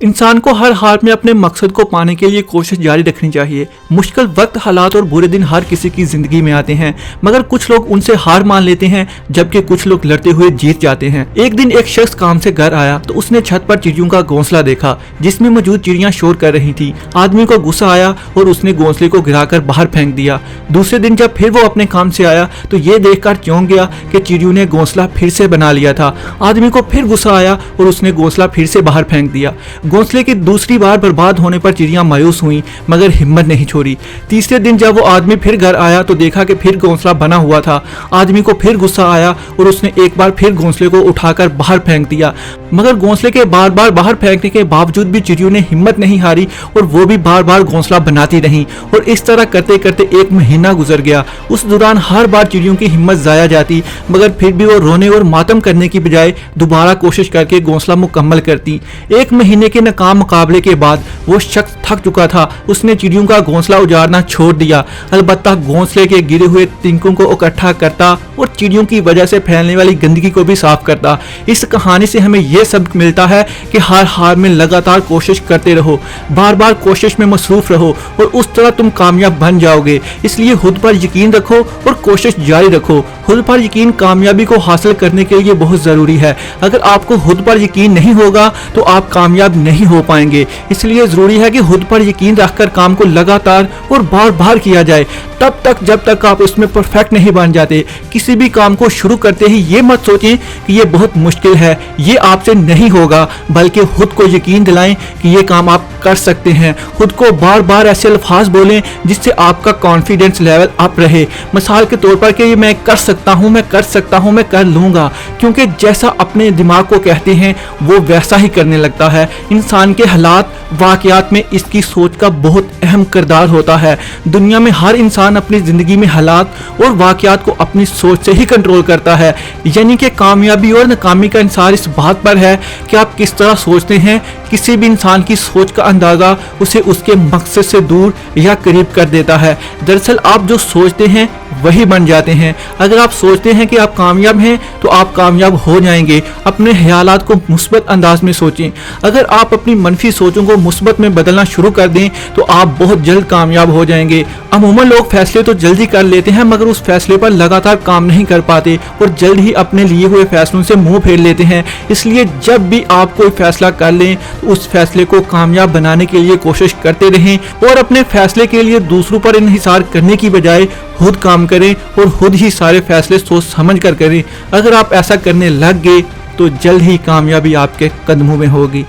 इंसान को हर हाल में अपने मकसद को पाने के लिए कोशिश जारी रखनी चाहिए। मुश्किल वक्त, हालात और बुरे दिन हर किसी की जिंदगी में आते हैं, मगर कुछ लोग उनसे हार मान लेते हैं जबकि कुछ लोग लड़ते हुए जीत जाते हैं। एक दिन एक शख्स काम से घर आया तो उसने छत पर चिड़ियों का घोंसला देखा जिसमें मौजूद चिड़ियां शोर कर रही थी। आदमी को गुस्सा आया और उसने घोंसले को गिराकर बाहर फेंक दिया। दूसरे दिन जब फिर वो अपने काम से आया तो ये देखकर चौंक गया कि चिड़ियों ने घोंसला फिर से बना लिया था। आदमी को फिर गुस्सा आया और उसने घोंसला फिर से बाहर फेंक दिया। घोंसले की दूसरी बार बर्बाद होने पर चिड़ियां मायूस हुई मगर हिम्मत नहीं छोड़ी। तीसरे दिन जब वो आदमी फिर घर आया तो देखा कि फिर घोंसला बना हुआ था। आदमी को फिर गुस्सा आया और उसने एक बार फिर घोंसले को उठाकर बाहर फेंक दिया, मगर घोंसले के बार बार बाहर फेंकने के बावजूद भी चिड़ियों ने हिम्मत नहीं हारी और वो भी बार बार घोंसला बनाती रही। और इस तरह करते करते एक महीना गुजर गया। उस दौरान हर बार चिड़ियों की हिम्मत जाया जाती, मगर फिर भी वो रोने और मातम करने की बजाय दोबारा कोशिश करके घोंसला मुकम्मल करती। एक महीने के नाकाम मुकाबले के बाद वो शख्स थक चुका था। उसने चिड़ियों का घोंसला उजाड़ना छोड़ दिया, अलबत्ता घोंसले के गिरे हुए तिनकों को इकट्ठा करता और चिड़ियों की वजह से फैलने वाली गंदगी को भी साफ करता। इस कहानी से हमें यह सबक मिलता है कि हर हाल में लगातार कोशिश करते रहो, बार बार कोशिश में मसरूफ रहो और उस तरह तुम कामयाब बन जाओगे। इसलिए खुद पर यकीन रखो और कोशिश जारी रखो। खुद पर यकीन कामयाबी को हासिल करने के लिए बहुत जरूरी है। अगर आपको खुद पर यकीन नहीं होगा तो आप कामयाब नहीं हो पाएंगे। इसलिए जरूरी है कि खुद पर यकीन रखकर काम को लगातार और बार बार किया जाए, तब तक जब तक आप उसमें परफेक्ट नहीं बन जाते। किसी भी काम को शुरू करते ही ये मत सोचें कि ये बहुत मुश्किल है, ये आपसे नहीं होगा, बल्कि खुद को यकीन दिलाएं कि ये काम आप कर सकते हैं। खुद को बार बार ऐसे अल्फाज बोलें जिससे आपका कॉन्फिडेंस लेवल अप रहे। मिसाल के तौर पर कि ये मैं कर सकता हूँ, मैं कर सकता हूँ, मैं कर लूँगा, क्योंकि जैसा अपने दिमाग को कहते हैं वो वैसा ही करने लगता है। इंसान के हालात, वाक़यात में इसकी सोच का बहुत अहम किरदार होता है। दुनिया में हर इंसान अपनी ज़िंदगी में हालात और वाक़यात को अपनी सोच से ही कंट्रोल करता है। यानी कि कामयाबी और नाकामी का इंसार इस बात पर है कि आप किस तरह सोचते हैं। किसी भी इंसान की सोच का अंदाज़ा उसे उसके मकसद से दूर या करीब कर देता है। दरअसल आप जो सोचते हैं वही बन जाते हैं। अगर आप सोचते हैं कि आप कामयाब हैं तो आप कामयाब हो जाएंगे। अपने ख्यालात को मुस्बत अंदाज में सोचें। अगर आप अपनी मनफी सोचों को मुस्बत में बदलना शुरू कर दें तो आप बहुत जल्द कामयाब हो जाएंगे। अमूमन लोग फैसले तो जल्दी कर लेते हैं मगर उस फैसले पर लगातार काम नहीं कर पाते और जल्द ही अपने लिए हुए फैसलों से मुंह फेर लेते हैं। इसलिए जब भी आप कोई फैसला कर लें तो उस फैसले को कामयाब बनाने के लिए कोशिश करते रहें और अपने फैसले के लिए दूसरों पर इन्हिसार करने की बजाय खुद काम करें और खुद ही सारे फैसले सोच समझ कर करें। अगर आप ऐसा करने लग गए तो जल्द ही कामयाबी आपके कदमों में होगी।